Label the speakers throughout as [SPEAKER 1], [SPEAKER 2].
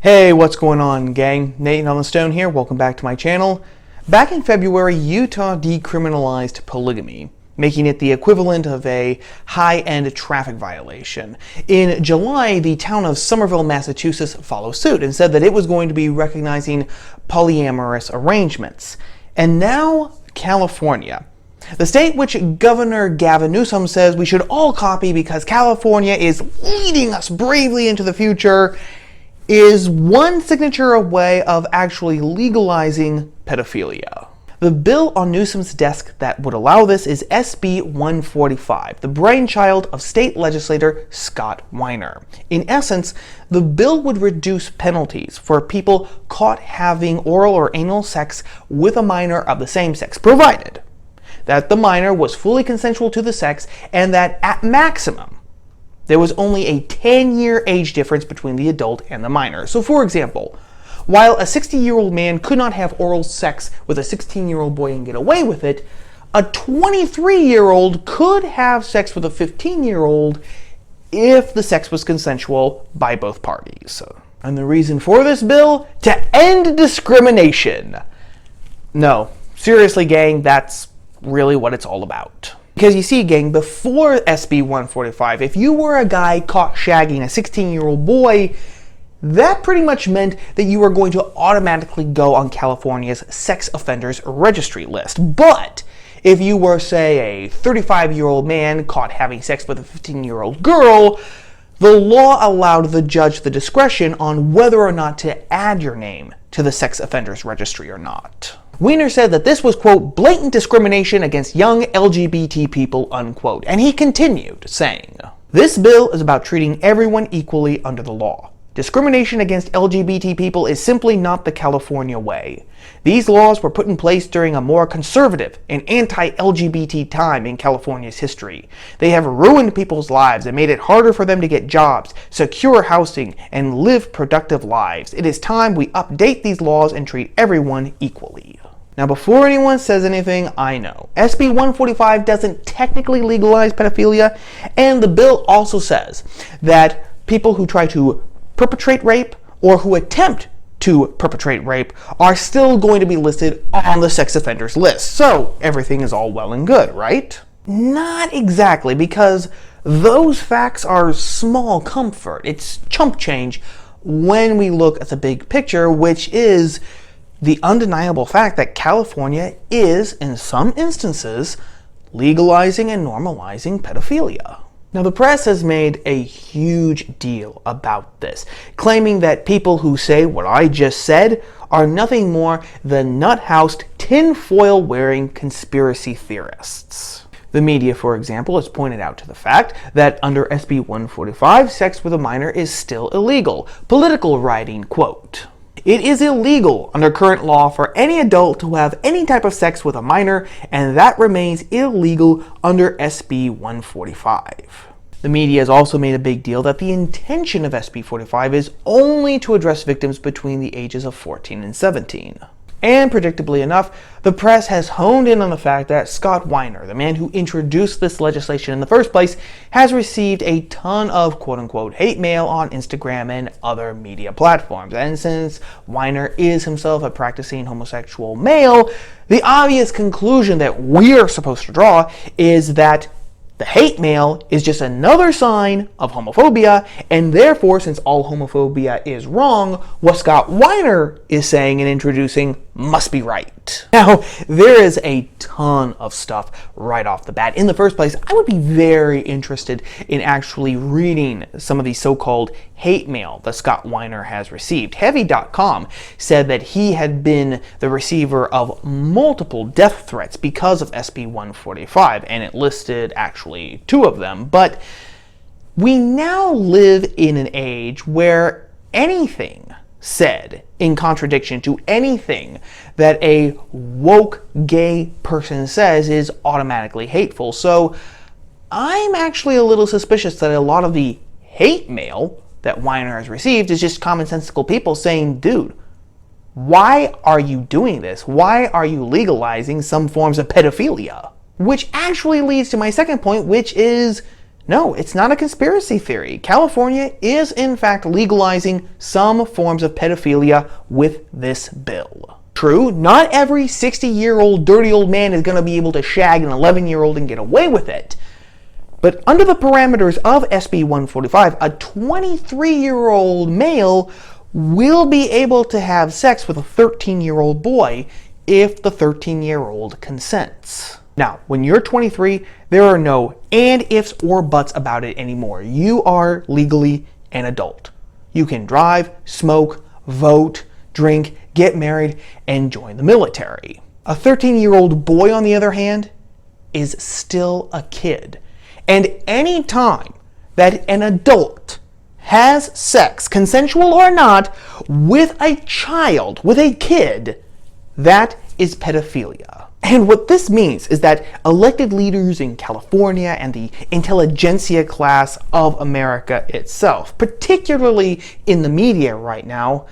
[SPEAKER 1] Hey, what's going on, gang? Nathan on the Stone here. Welcome back to my channel. Back in February, Utah decriminalized polygamy, making it the equivalent of a high-end traffic violation. In July, the town of Somerville, Massachusetts followed suit and said that it was going to be recognizing polyamorous arrangements. And now, California. The state which Governor Gavin Newsom says we should all copy because California is leading us bravely into the future, is one signature away of actually legalizing pedophilia. The bill on Newsom's desk that would allow this is SB 145, the brainchild of state legislator Scott Wiener. In essence, the bill would reduce penalties for people caught having oral or anal sex with a minor of the same sex, provided that the minor was fully consensual to the sex and that at maximum there was only a 10-year age difference between the adult and the minor. So for example, while a 60-year-old man could not have oral sex with a 16-year-old boy and get away with it, a 23-year-old could have sex with a 15-year-old if the sex was consensual by both parties. And the reason for this bill? To end discrimination. No, seriously, gang, that's really what it's all about. Because you see, gang, before SB 145, if you were a guy caught shagging a 16-year-old boy, that pretty much meant that you were going to automatically go on California's sex offenders registry list. But if you were, say, a 35-year-old man caught having sex with a 15-year-old girl, the law allowed the judge the discretion on whether or not to add your name to the sex offenders registry or not. Wiener said that this was, quote, blatant discrimination against young LGBT people, unquote. And he continued, saying, "This bill is about treating everyone equally under the law. Discrimination against LGBT people is simply not the California way. These laws were put in place during a more conservative and anti-LGBT time in California's history. They have ruined people's lives and made it harder for them to get jobs, secure housing, and live productive lives. It is time we update these laws and treat everyone equally." Now, before anyone says anything, I know SB 145 doesn't technically legalize pedophilia, and the bill also says that people who try to perpetrate rape or who attempt to perpetrate rape are still going to be listed on the sex offenders list. So everything is all well and good, right? Not exactly, because those facts are small comfort. It's chump change when we look at the big picture, which is the undeniable fact that California is, in some instances, legalizing and normalizing pedophilia. Now, the press has made a huge deal about this, claiming that people who say what I just said are nothing more than nut-housed, tinfoil-wearing conspiracy theorists. The media, for example, has pointed out to the fact that under SB 145, sex with a minor is still illegal. Political writing, quote, "It is illegal under current law for any adult to have any type of sex with a minor, and that remains illegal under SB 145. The media has also made a big deal that the intention of SB 45 is only to address victims between the ages of 14 and 17. And predictably enough, the press has honed in on the fact that Scott Wiener, the man who introduced this legislation in the first place, has received a ton of quote-unquote hate mail on Instagram and other media platforms. And since Wiener is himself a practicing homosexual male, the obvious conclusion that we're supposed to draw is that the hate mail is just another sign of homophobia, and therefore, since all homophobia is wrong, what Scott Wiener is saying and introducing must be right. Now, there is a ton of stuff right off the bat. In the first place, I would be very interested in actually reading some of the so-called hate mail that Scott Wiener has received. Heavy.com said that he had been the receiver of multiple death threats because of SB 145, and it listed actually 2 of them. But we now live in an age where anything said in contradiction to anything that a woke gay person says is automatically hateful. So I'm actually a little suspicious that a lot of the hate mail that Wiener has received is just commonsensical people saying, dude, why are you doing this? Why are you legalizing some forms of pedophilia? Which actually leads to my second point, which is No, it's not a conspiracy theory. California is in fact legalizing some forms of pedophilia with this bill. True, not every 60-year-old dirty old man is going to be able to shag an 11-year-old and get away with it. But under the parameters of SB 145, a 23-year-old male will be able to have sex with a 13-year-old boy if the 13-year-old consents. Now, when you're 23, there are no and ifs or buts about it anymore. You are legally an adult. You can drive, smoke, vote, drink, get married, and join the military. A 13-year-old boy, on the other hand, is still a kid. And any time that an adult has sex, consensual or not, with a child, with a kid, that is pedophilia. And what this means is that elected leaders in California and the intelligentsia class of America itself, particularly in the media right now,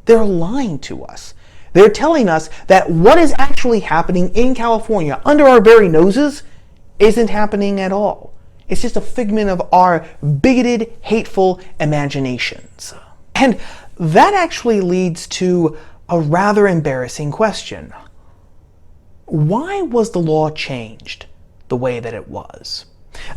[SPEAKER 1] they're lying to us. They're telling us that what is actually happening in California under our very noses isn't happening at all. It's just a figment of our bigoted, hateful imaginations. And that actually leads to a rather embarrassing question. Why was the law changed the way that it was?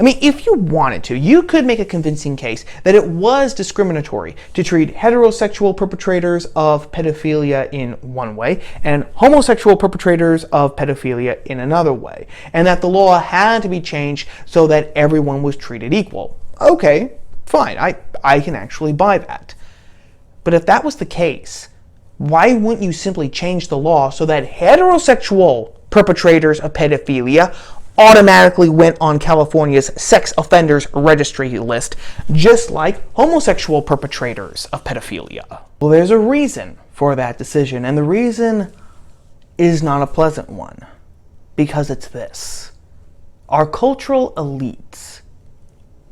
[SPEAKER 1] I mean, if you wanted to, you could make a convincing case that it was discriminatory to treat heterosexual perpetrators of pedophilia in one way and homosexual perpetrators of pedophilia in another way, and that the law had to be changed so that everyone was treated equal. Okay, fine, I can actually buy that. But if that was the case, why wouldn't you simply change the law so that heterosexual perpetrators of pedophilia automatically went on California's sex offenders registry list, just like homosexual perpetrators of pedophilia? Well, there's a reason for that decision, and the reason is not a pleasant one, because it's this. Our cultural elites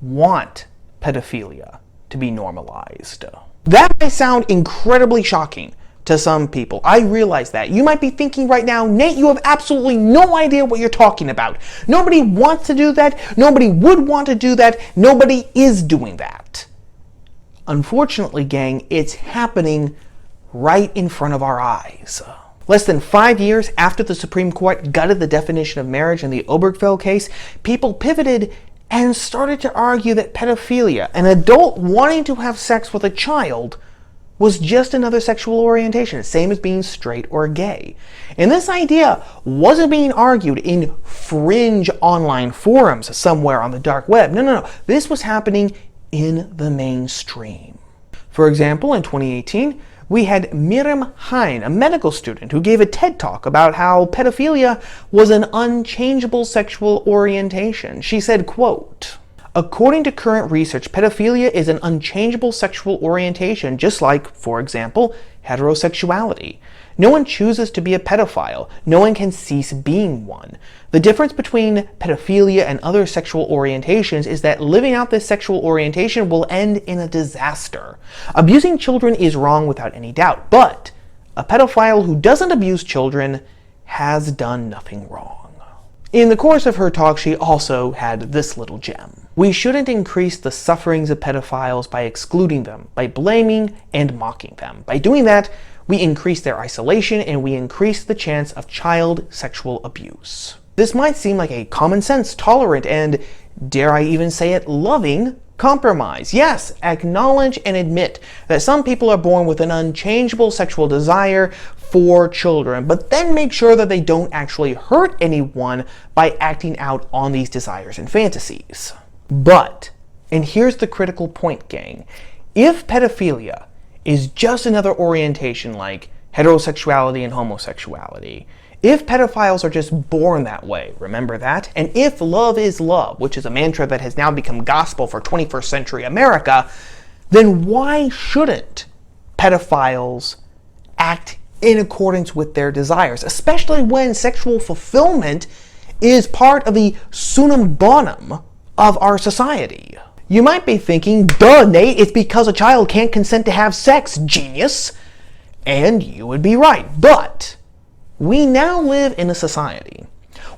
[SPEAKER 1] want pedophilia to be normalized. That may sound incredibly shocking to some people. I realize that. You might be thinking right now, Nate, you have absolutely no idea what you're talking about. Nobody wants to do that. Nobody would want to do that. Nobody is doing that. Unfortunately, gang, it's happening right in front of our eyes. Less than 5 years after the Supreme Court gutted the definition of marriage in the Obergefell case, people pivoted and started to argue that pedophilia, an adult wanting to have sex with a child, was just another sexual orientation, same as being straight or gay. And this idea wasn't being argued in fringe online forums somewhere on the dark web. No. This was happening in the mainstream. For example, in 2018, we had Miriam Hein, a medical student, who gave a TED Talk about how pedophilia was an unchangeable sexual orientation. She said, quote, "According to current research, pedophilia is an unchangeable sexual orientation, just like, for example, heterosexuality. No one chooses to be a pedophile. No one can cease being one. The difference between pedophilia and other sexual orientations is that living out this sexual orientation will end in a disaster. Abusing children is wrong without any doubt, but a pedophile who doesn't abuse children has done nothing wrong." In the course of her talk, she also had this little gem. "We shouldn't increase the sufferings of pedophiles by excluding them, by blaming and mocking them. By doing that, we increase their isolation and we increase the chance of child sexual abuse." This might seem like a common sense, tolerant, and, dare I even say it, loving compromise. Yes, acknowledge and admit that some people are born with an unchangeable sexual desire for children, but then make sure that they don't actually hurt anyone by acting out on these desires and fantasies. But, and here's the critical point, gang, if pedophilia is just another orientation like heterosexuality and homosexuality, if pedophiles are just born that way, remember that? And if love is love, which is a mantra that has now become gospel for 21st century America, then why shouldn't pedophiles act in accordance with their desires, especially when sexual fulfillment is part of the summum bonum of our society? You might be thinking, duh, Nate, it's because a child can't consent to have sex, genius. And you would be right, but we now live in a society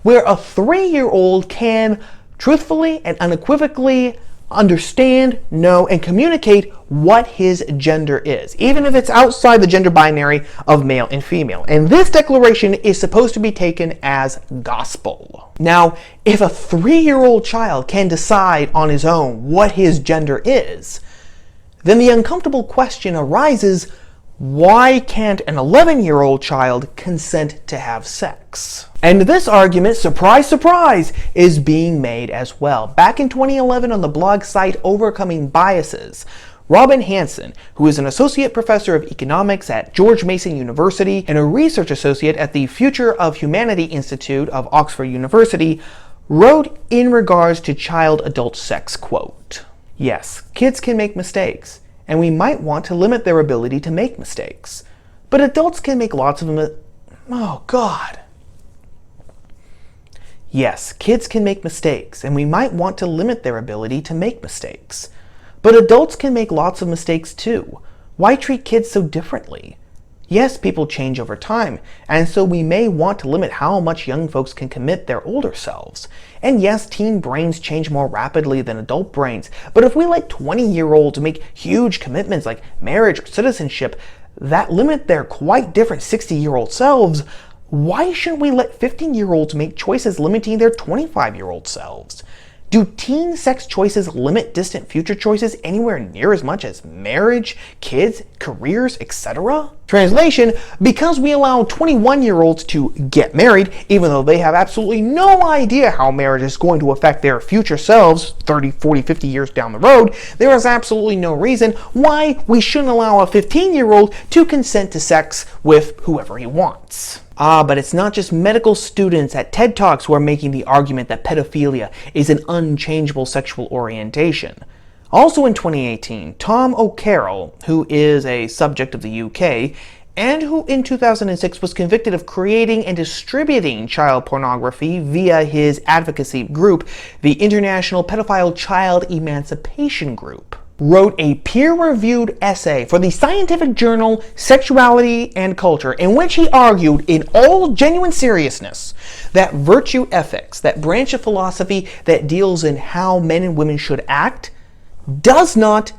[SPEAKER 1] where a 3-year-old can truthfully and unequivocally understand, know, and communicate what his gender is, even if it's outside the gender binary of male and female. And this declaration is supposed to be taken as gospel. Now, if a 3-year-old child can decide on his own what his gender is, then the uncomfortable question arises, why can't an 11-year-old child consent to have sex? And this argument, surprise, surprise, is being made as well. Back in 2011 on the blog site Overcoming Biases, Robin Hanson, who is an associate professor of economics at George Mason University and a research associate at the Future of Humanity Institute of Oxford University, wrote in regards to child-adult sex, quote, "Yes, kids can make mistakes, and we might want to limit their ability to make mistakes. But adults can make lots of them. Oh, God. Yes, kids can make mistakes, and we might want to limit their ability to make mistakes. But adults can make lots of mistakes too. Why treat kids so differently? Yes, people change over time, and so we may want to limit how much young folks can commit their older selves. And yes, teen brains change more rapidly than adult brains, but if we let 20-year-olds make huge commitments like marriage or citizenship that limit their quite different 60-year-old selves, why shouldn't we let 15-year-olds make choices limiting their 25-year-old selves? Do teen sex choices limit distant future choices anywhere near as much as marriage, kids, careers, etc.? Translation, because we allow 21-year-olds to get married, even though they have absolutely no idea how marriage is going to affect their future selves 30, 40, 50 years down the road, there is absolutely no reason why we shouldn't allow a 15-year-old to consent to sex with whoever he wants. But it's not just medical students at TED Talks who are making the argument that pedophilia is an unchangeable sexual orientation. Also in 2018, Tom O'Carroll, who is a subject of the UK, and who in 2006 was convicted of creating and distributing child pornography via his advocacy group, the International Pedophile Child Emancipation Group, wrote a peer-reviewed essay for the scientific journal Sexuality and Culture, in which he argued in all genuine seriousness that virtue ethics, that branch of philosophy that deals in how men and women should act, does not,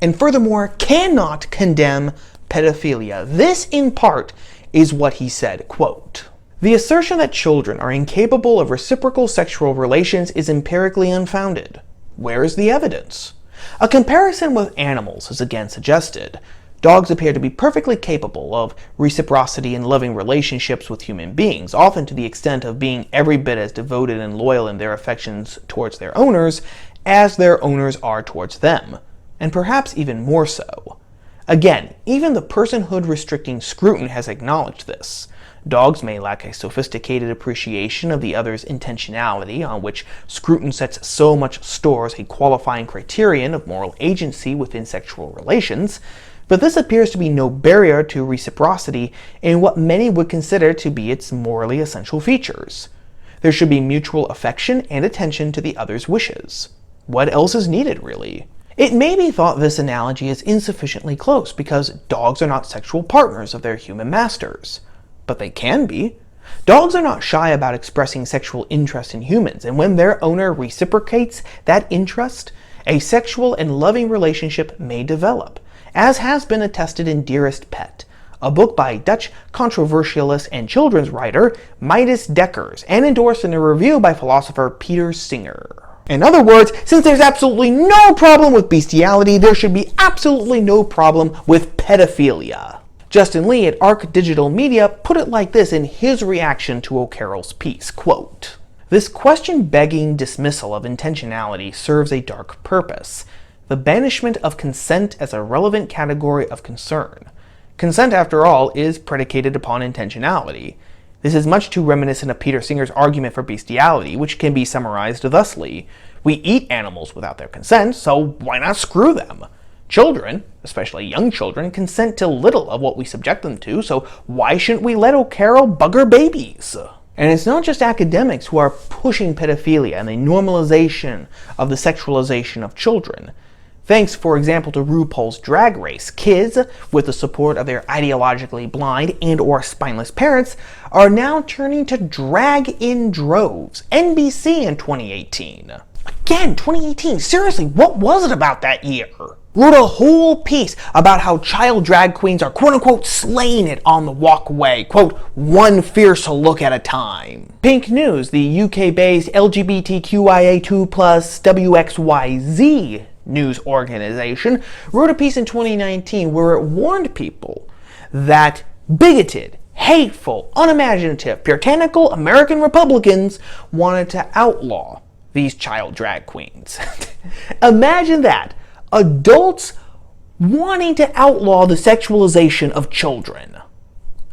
[SPEAKER 1] and furthermore cannot condemn pedophilia. This, in part, is what he said, quote, "The assertion that children are incapable of reciprocal sexual relations is empirically unfounded. Where is the evidence? A comparison with animals is again suggested. Dogs appear to be perfectly capable of reciprocity in loving relationships with human beings, often to the extent of being every bit as devoted and loyal in their affections towards their owners as their owners are towards them, and perhaps even more so. Again, even the personhood restricting Scruton has acknowledged this. Dogs may lack a sophisticated appreciation of the other's intentionality, on which Scruton sets so much store as a qualifying criterion of moral agency within sexual relations, but this appears to be no barrier to reciprocity in what many would consider to be its morally essential features. There should be mutual affection and attention to the other's wishes. What else is needed, really? It may be thought this analogy is insufficiently close because dogs are not sexual partners of their human masters. But they can be. Dogs are not shy about expressing sexual interest in humans, and when their owner reciprocates that interest, a sexual and loving relationship may develop, as has been attested in Dearest Pet, a book by Dutch controversialist and children's writer Midas Dekkers, and endorsed in a review by philosopher Peter Singer. In other words, since there's absolutely no problem with bestiality, there should be absolutely no problem with pedophilia. Justin Lee at Arc Digital Media put it like this in his reaction to O'Carroll's piece, quote, "This question-begging dismissal of intentionality serves a dark purpose, the banishment of consent as a relevant category of concern. Consent, after all, is predicated upon intentionality. This is much too reminiscent of Peter Singer's argument for bestiality, which can be summarized thusly. We eat animals without their consent, so why not screw them? Children, especially young children, consent to little of what we subject them to, so why shouldn't we let O'Carroll bugger babies?" And it's not just academics who are pushing pedophilia and the normalization of the sexualization of children. Thanks, for example, to RuPaul's Drag Race, kids, with the support of their ideologically blind and or spineless parents, are now turning to drag in droves. NBC in 2018. Again, 2018, seriously, what was it about that year? Wrote a whole piece about how child drag queens are quote-unquote slaying it on the walkway, quote, one fierce look at a time. Pink News, the UK-based LGBTQIA2+ WXYZ news organization, wrote a piece in 2019 where it warned people that bigoted, hateful, unimaginative, puritanical American Republicans wanted to outlaw these child drag queens. Imagine that. Adults wanting to outlaw the sexualization of children.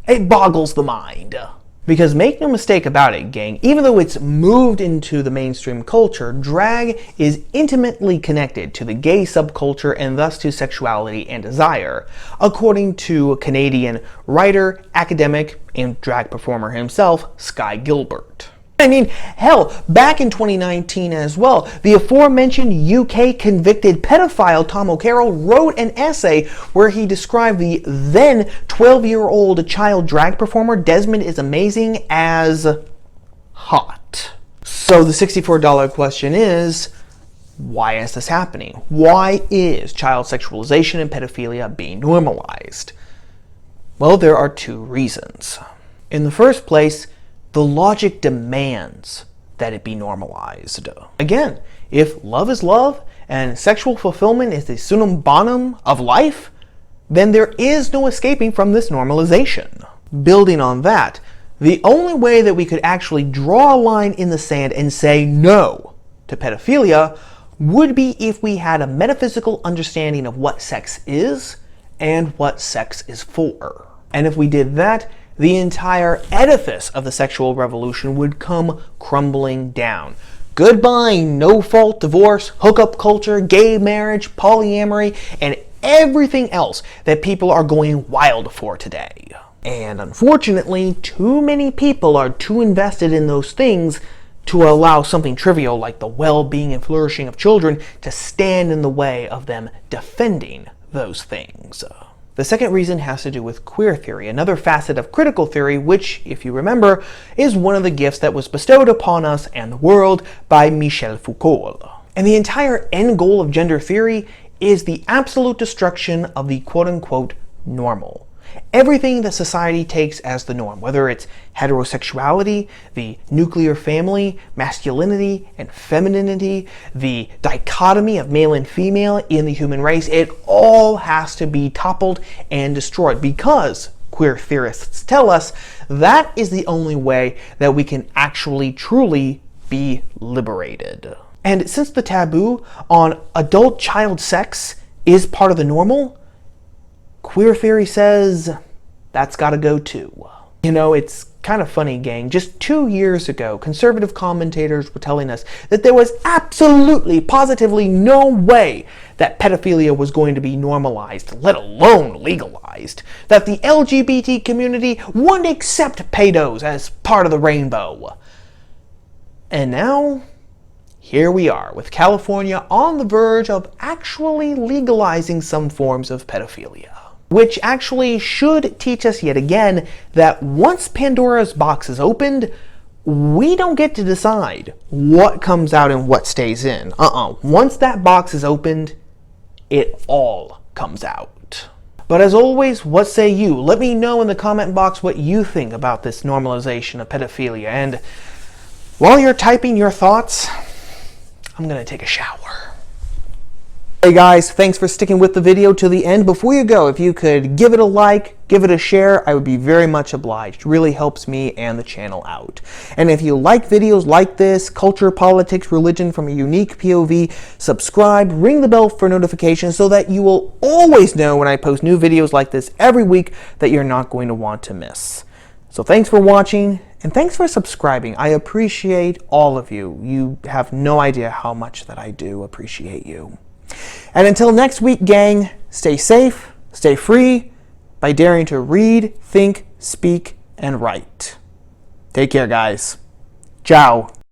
[SPEAKER 1] It boggles the mind. Because make no mistake about it, gang, even though it's moved into the mainstream culture, drag is intimately connected to the gay subculture and thus to sexuality and desire, according to Canadian writer, academic, and drag performer himself, Sky Gilbert. I mean, hell, back in 2019 as well, the aforementioned UK convicted pedophile Tom O'Carroll wrote an essay where he described the then 12-year-old child drag performer Desmond is Amazing as hot. So the $64 question is, why is this happening? Why is child sexualization and pedophilia being normalized? Well, there are two reasons. In the first place, the logic demands that it be normalized. Again, if love is love and sexual fulfillment is the summum bonum of life, then there is no escaping from this normalization. Building on that, the only way that we could actually draw a line in the sand and say no to pedophilia would be if we had a metaphysical understanding of what sex is and what sex is for. And if we did that, the entire edifice of the sexual revolution would come crumbling down. Goodbye no-fault divorce, hookup culture, gay marriage, polyamory, and everything else that people are going wild for today. And unfortunately, too many people are too invested in those things to allow something trivial like the well-being and flourishing of children to stand in the way of them defending those things. The second reason has to do with queer theory, another facet of critical theory, which, if you remember, is one of the gifts that was bestowed upon us and the world by Michel Foucault. And the entire end goal of gender theory is the absolute destruction of the quote-unquote normal. Everything that society takes as the norm, whether it's heterosexuality, the nuclear family, masculinity and femininity, the dichotomy of male and female in the human race, it all has to be toppled and destroyed because, queer theorists tell us, that is the only way that we can actually truly be liberated. And since the taboo on adult-child sex is part of the normal, queer theory says that's gotta go too. You know, it's kind of funny, gang. Just 2 years ago, conservative commentators were telling us that there was absolutely, positively no way that pedophilia was going to be normalized, let alone legalized. That the LGBT community wouldn't accept pedos as part of the rainbow. And now, here we are, with California on the verge of actually legalizing some forms of pedophilia. Which actually should teach us yet again that once Pandora's box is opened, we don't get to decide what comes out and what stays in. Once that box is opened, it all comes out. But as always, what say you? Let me know in the comment box what you think about this normalization of pedophilia. And while you're typing your thoughts, I'm gonna take a shower. Hey guys, thanks for sticking with the video to the end. Before you go, if you could give it a like, give it a share, I would be very much obliged. It really helps me and the channel out. And if you like videos like this, culture, politics, religion from a unique POV, subscribe, ring the bell for notifications so that you will always know when I post new videos like this every week that you're not going to want to miss. So thanks for watching, and thanks for subscribing. I appreciate all of you. You have no idea how much that I do appreciate you. And until next week, gang, stay safe, stay free by daring to read, think, speak, and write. Take care, guys. Ciao.